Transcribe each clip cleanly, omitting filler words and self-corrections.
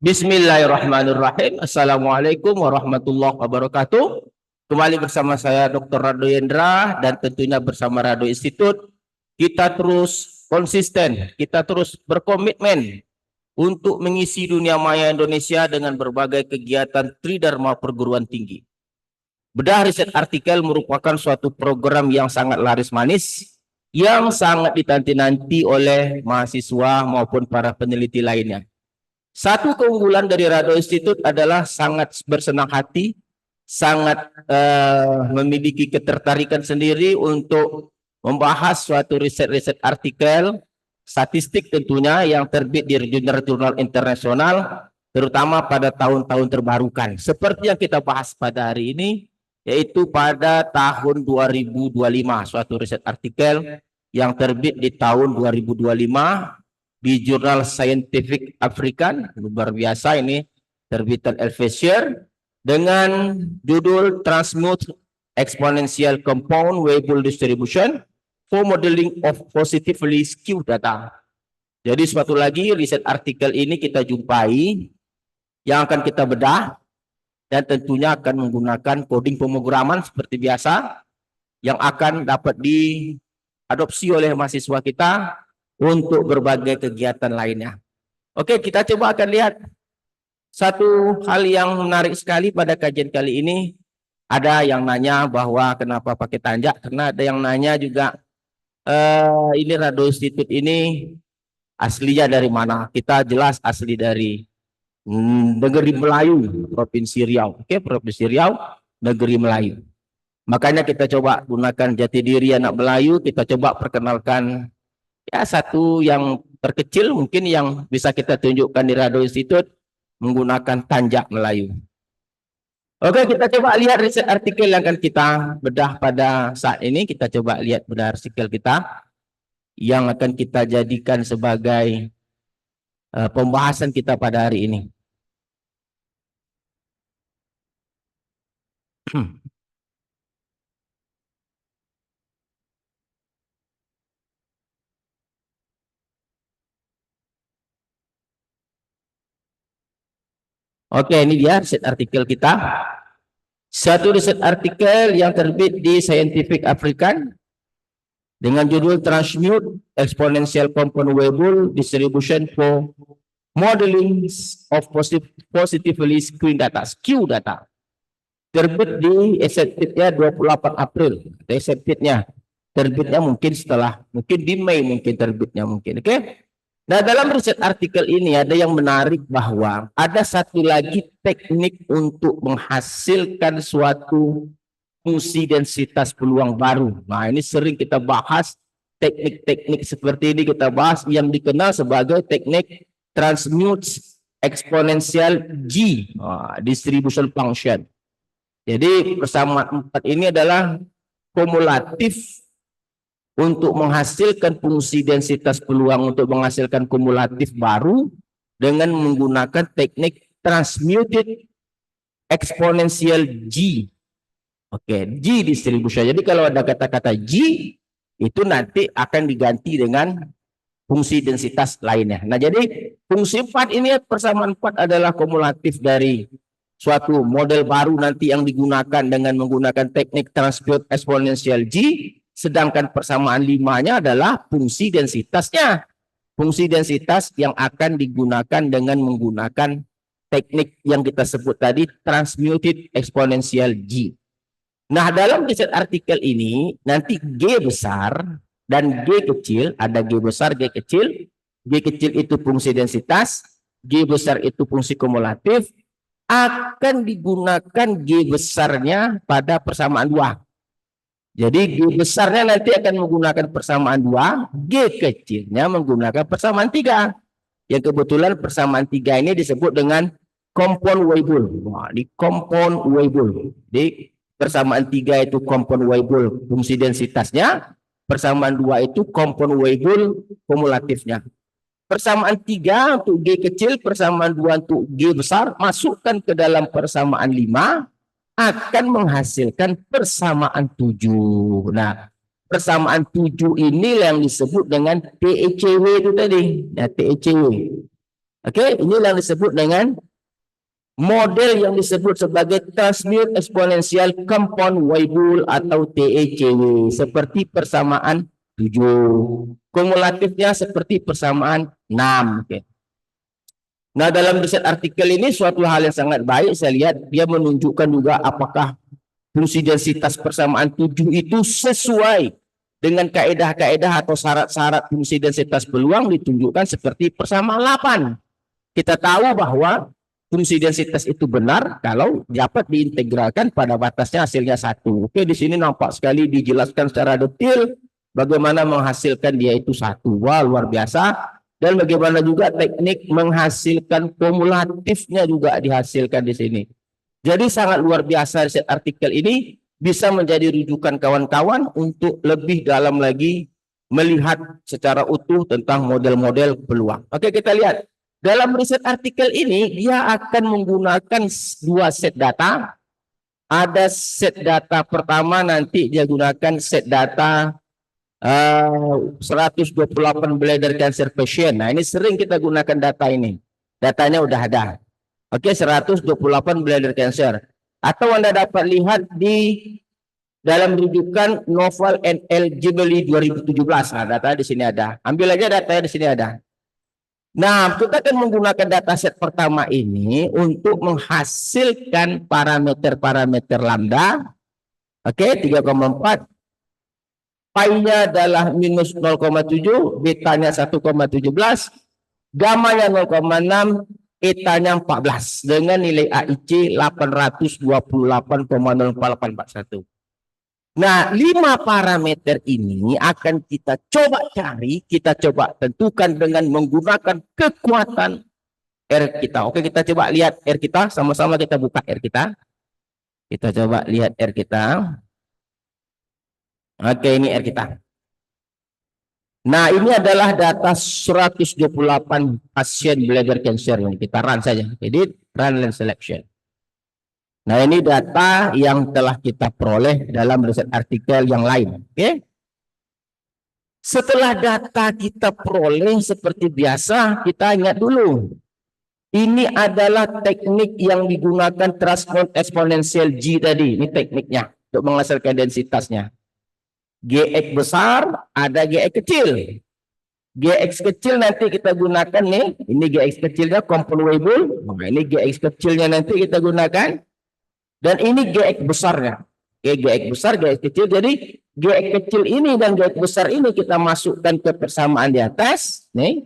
Bismillahirrahmanirrahim. Assalamualaikum warahmatullahi wabarakatuh. Kembali bersama saya Dr. Rado Yendra dan tentunya bersama Rado Institute. Kita terus konsisten, kita terus berkomitmen untuk mengisi dunia maya Indonesia dengan berbagai kegiatan Tridharma perguruan tinggi. Bedah riset artikel merupakan suatu program yang sangat laris manis, yang sangat dinanti-nanti oleh mahasiswa maupun para peneliti lainnya. Satu keunggulan dari Rado Institute adalah sangat bersenang hati, sangat memiliki ketertarikan sendiri untuk membahas suatu riset-riset artikel, statistik tentunya yang terbit di jurnal-jurnal internasional, terutama pada tahun-tahun terbarukan. Seperti yang kita bahas pada hari ini, yaitu pada tahun 2025, suatu riset artikel yang terbit di tahun 2025, di jurnal Scientific African, luar biasa ini, terbitan Elsevier, dengan judul Transmute Exponential Compound Weibull Distribution for Modeling of Positively Skewed Data. Jadi suatu lagi riset artikel ini kita jumpai, yang akan kita bedah, dan tentunya akan menggunakan coding pemrograman seperti biasa, yang akan dapat diadopsi oleh mahasiswa kita untuk berbagai kegiatan lainnya. Oke, kita coba akan lihat satu hal yang menarik sekali pada kajian kali ini. Ada yang nanya bahwa kenapa pakai tanjak, karena ada yang nanya juga ini Rado Institute ini aslinya dari mana. Kita jelas asli dari negeri Melayu, Provinsi Riau. Oke, Provinsi Riau, negeri Melayu. Makanya kita coba gunakan jati diri anak Melayu, kita coba perkenalkan ya satu yang terkecil mungkin yang bisa kita tunjukkan di Rado Institute menggunakan tanjak Melayu. Oke, kita coba lihat riset artikel yang akan kita bedah pada saat ini. Kita coba lihat bedah artikel kita yang akan kita jadikan sebagai pembahasan kita pada hari ini. Oke, ini dia riset artikel kita. Satu riset artikel yang terbit di Scientific African dengan judul Transmute Exponential Compound Weibull Distribution for Modeling of Positively Skewed Data. Skew data. Terbit di accepted-nya 28 April. Accepted-nya. Terbitnya mungkin setelah, mungkin di Mei mungkin terbitnya mungkin. Oke. Nah, dalam riset artikel ini ada yang menarik bahwa ada satu lagi teknik untuk menghasilkan suatu fungsi densitas peluang baru. Nah, ini sering kita bahas teknik-teknik seperti ini kita bahas yang dikenal sebagai teknik Transmute Exponential G Distribution Function. Jadi persamaan 4 ini adalah kumulatif untuk menghasilkan fungsi densitas peluang untuk menghasilkan kumulatif baru dengan menggunakan teknik Transmuted Exponential G. Oke, G distribution. Jadi kalau ada kata-kata G, itu nanti akan diganti dengan fungsi densitas lainnya. Nah, jadi fungsi 4 ini, persamaan 4 adalah kumulatif dari suatu model baru nanti yang digunakan dengan menggunakan teknik Transmute Exponential G. Sedangkan persamaan 5-nya adalah fungsi densitasnya. Fungsi densitas yang akan digunakan dengan menggunakan teknik yang kita sebut tadi, Transmuted Exponential G. Nah, dalam riset artikel ini, nanti G besar dan G kecil, ada G besar, G kecil. G kecil itu fungsi densitas, G besar itu fungsi kumulatif, akan digunakan G besarnya pada persamaan 2. Jadi G besarnya nanti akan menggunakan persamaan 2, G kecilnya menggunakan persamaan 3. Yang kebetulan persamaan 3 ini disebut dengan compound Weibull. Nah, di compound Weibull. Di persamaan 3 itu compound Weibull fungsi densitasnya, persamaan 2 itu compound Weibull kumulatifnya. Persamaan 3 untuk G kecil, persamaan 2 untuk G besar, masukkan ke dalam persamaan 5, akan menghasilkan persamaan 7. Nah, persamaan 7 ini yang disebut dengan TECW itu tadi. Nah, TECW. Oke, inilah yang disebut dengan model yang disebut sebagai transmute exponential compound Weibull atau TECW, seperti persamaan 7. Kumulatifnya seperti persamaan 6. Oke. Nah, dalam riset artikel ini suatu hal yang sangat baik, saya lihat dia menunjukkan juga apakah fungsi densitas persamaan 7 itu sesuai dengan kaedah-kaedah atau syarat-syarat fungsi densitas peluang ditunjukkan seperti persamaan 8. Kita tahu bahwa fungsi densitas itu benar kalau dapat diintegralkan pada batasnya hasilnya 1. Oke, di sini nampak sekali dijelaskan secara detail bagaimana menghasilkan dia itu 1. Wah, luar biasa. Dan bagaimana juga teknik menghasilkan kumulatifnya juga dihasilkan di sini. Jadi sangat luar biasa riset artikel ini, bisa menjadi rujukan kawan-kawan untuk lebih dalam lagi melihat secara utuh tentang model-model peluang. Oke, kita lihat. Dalam riset artikel ini, dia akan menggunakan 2 set data. Ada set data pertama, nanti dia gunakan set data 128 bladder cancer patient. Nah, ini sering kita gunakan data ini. Datanya udah ada. Oke, 128 bladder cancer. Atau Anda dapat lihat di dalam rujukan Novel and Eligibility 2017. Nah, data di sini ada. Ambil aja datanya di sini ada. Nah, kita akan menggunakan dataset pertama ini untuk menghasilkan parameter-parameter lambda. Oke, 3,4. Pi-nya adalah minus 0,7, betanya 1,17, gamanya 0,6, etanya 14 dengan nilai AIC 828,04841. Nah, 5 parameter ini akan kita coba cari, kita coba tentukan dengan menggunakan kekuatan R kita. Oke, kita coba lihat R kita, sama-sama kita buka R kita. Kita coba lihat R kita. Oke, ini R kita. Nah, ini adalah data 128 pasien bladder cancer ini. Kita run saja. Jadi, run and selection. Nah, ini data yang telah kita peroleh dalam riset artikel yang lain. Oke. Setelah data kita peroleh seperti biasa, kita ingat dulu. Ini adalah teknik yang digunakan transmute exponential G tadi. Ini tekniknya untuk menghasilkan densitasnya. GX besar, ada GX kecil. GX kecil nanti kita gunakan nih. Ini GX kecilnya compound Weibull. Nah, ini GX kecilnya nanti kita gunakan. Dan ini GX besarnya. GX besar, GX kecil. Jadi GX kecil ini dan GX besar ini kita masukkan ke persamaan di atas. Nih.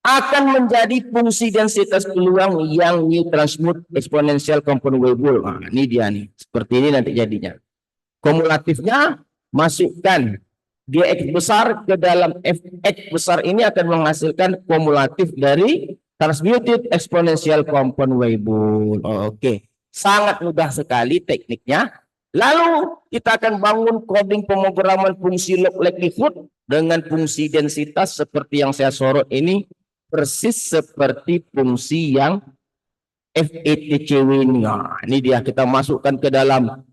Akan menjadi fungsi densitas peluang yang new transmute exponential compound Weibull. Nah, ini dia nih. Seperti ini nanti jadinya. Kumulatifnya masukkan GX besar ke dalam Fx besar ini akan menghasilkan kumulatif dari transmuted exponential compound Weibull. Oke. Sangat mudah sekali tekniknya. Lalu kita akan bangun coding pemrograman fungsi log likelihood dengan fungsi densitas seperti yang saya sorot ini, persis seperti fungsi yang FETCW ini. Nah, ini dia kita masukkan ke dalam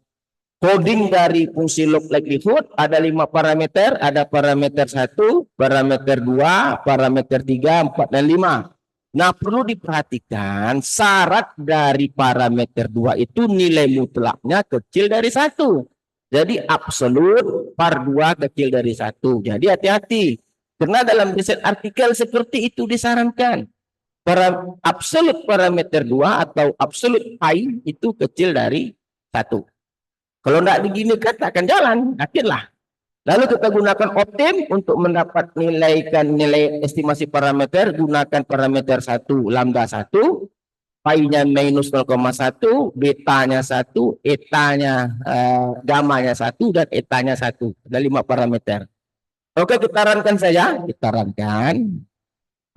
coding dari fungsi log likelihood. Ada 5 parameter, ada parameter 1, parameter 2, parameter 3, 4, dan 5. Nah, perlu diperhatikan syarat dari parameter 2 itu nilai mutlaknya kecil dari 1. Jadi absolut par 2 kecil dari 1. Jadi hati-hati. Karena dalam riset artikel seperti itu disarankan. Absolut parameter 2 atau absolut pi itu kecil dari 1. Kalau tidak begini kan tak akan jalan, yakinlah. Lalu kita gunakan optim untuk mendapat nilai estimasi parameter, gunakan parameter 1, lambda 1, pi-nya minus 0,1, betanya 1, etanya, gamanya 1, dan etanya 1. Ada 5 parameter. Oke, kita runkan saja. Kita runkan.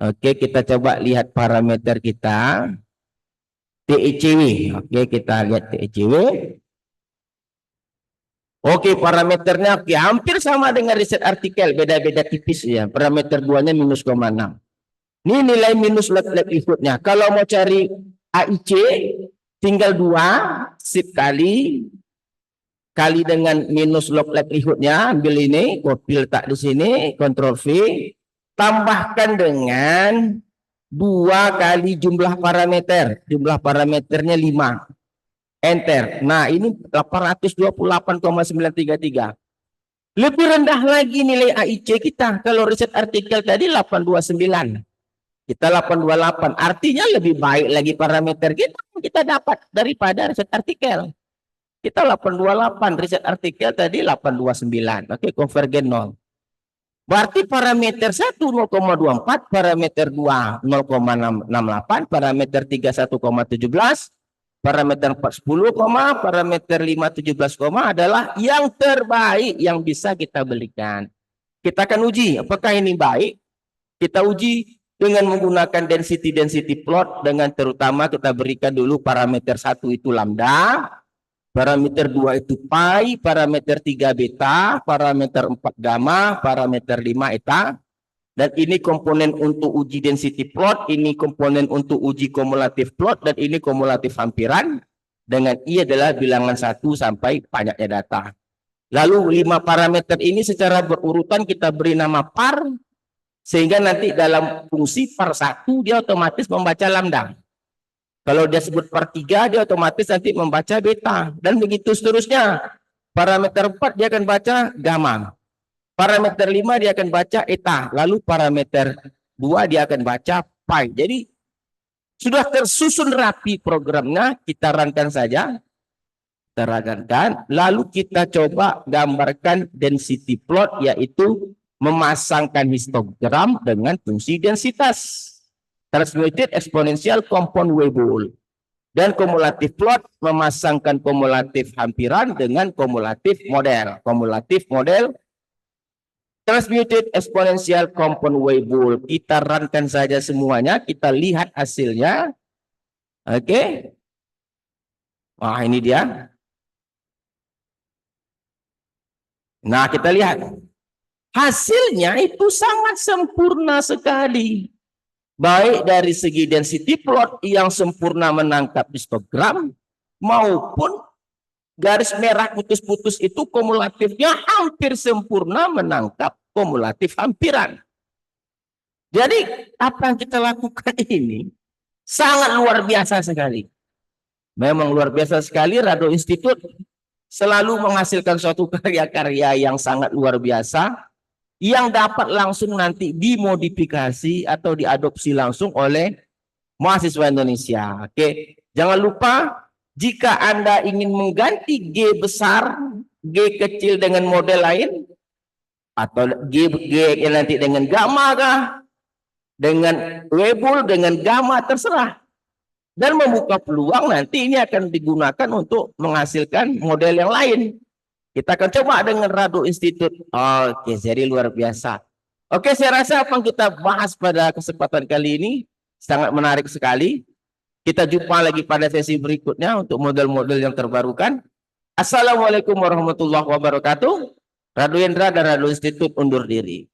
Oke, kita coba lihat parameter kita. TECW. Oke, kita lihat TECW. Oke, parameternya oke, hampir sama dengan riset artikel, beda-beda tipis ya. Parameter 2-nya minus 0,6. Ini nilai minus likelihood-nya. Kalau mau cari AIC, tinggal 2 sip kali dengan minus log likelihood-nya. Ambil ini, copy letak di sini, Ctrl V, tambahkan dengan 2 kali jumlah parameter. Jumlah parameternya 5. Enter. Nah, ini 828,933. Lebih rendah lagi nilai AIC kita. Kalau riset artikel tadi 829. Kita 828. Artinya lebih baik lagi parameter kita dapat daripada riset artikel. Kita 828, riset artikel tadi 829. Oke, konvergen 0. Berarti parameter 1 0,24, parameter 2 0,68, parameter 3 1,17, parameter 4 10, parameter 5 17, adalah yang terbaik yang bisa kita belikan. Kita akan uji apakah ini baik. Kita uji dengan menggunakan density plot, dengan terutama kita berikan dulu parameter 1 itu lambda, parameter 2 itu pi, parameter 3 beta, parameter 4 gamma, parameter 5 eta. Dan ini komponen untuk uji density plot, ini komponen untuk uji kumulatif plot, dan ini kumulatif hampiran. Dengan I adalah bilangan 1 sampai banyaknya data. Lalu 5 parameter ini secara berurutan kita beri nama par, sehingga nanti dalam fungsi par 1 dia otomatis membaca lambda. Kalau dia sebut par 3, dia otomatis nanti membaca beta. Dan begitu seterusnya. Parameter 4 dia akan baca gamma. Parameter 5 dia akan baca eta. Lalu parameter 2 dia akan baca pi. Jadi sudah tersusun rapi programnya. Kita runkan saja. Kita runkan. Lalu kita coba gambarkan density plot, yaitu memasangkan histogram dengan fungsi densitas. Transmitted exponential compound Weibull. Dan kumulatif plot memasangkan kumulatif hampiran dengan kumulatif model. Kumulatif model transmitted exponential compound Weibull. Kita runkan saja semuanya, kita lihat hasilnya. Oke. Wah, ini dia. Nah, kita lihat. Hasilnya itu sangat sempurna sekali. Baik dari segi density plot yang sempurna menangkap histogram, maupun garis merah putus-putus itu kumulatifnya hampir sempurna menangkap kumulatif hampiran. Jadi apa yang kita lakukan ini sangat luar biasa sekali. Memang luar biasa sekali. Rado Institute selalu menghasilkan suatu karya-karya yang sangat luar biasa, yang dapat langsung nanti dimodifikasi atau diadopsi langsung oleh mahasiswa Indonesia. Oke, jangan lupa jika Anda ingin mengganti G besar, G kecil dengan model lain, atau G nanti dengan gamma kah, dengan Weibull, dengan gamma, terserah. Dan membuka peluang nanti ini akan digunakan untuk menghasilkan model yang lain. Kita akan coba dengan Rado Institute. Oke, jadi luar biasa. Oke, saya rasa apa yang kita bahas pada kesempatan kali ini sangat menarik sekali. Kita jumpa lagi pada sesi berikutnya untuk model-model yang terbarukan. Assalamualaikum warahmatullahi wabarakatuh. Rado Hendra dan Rado Institute undur diri.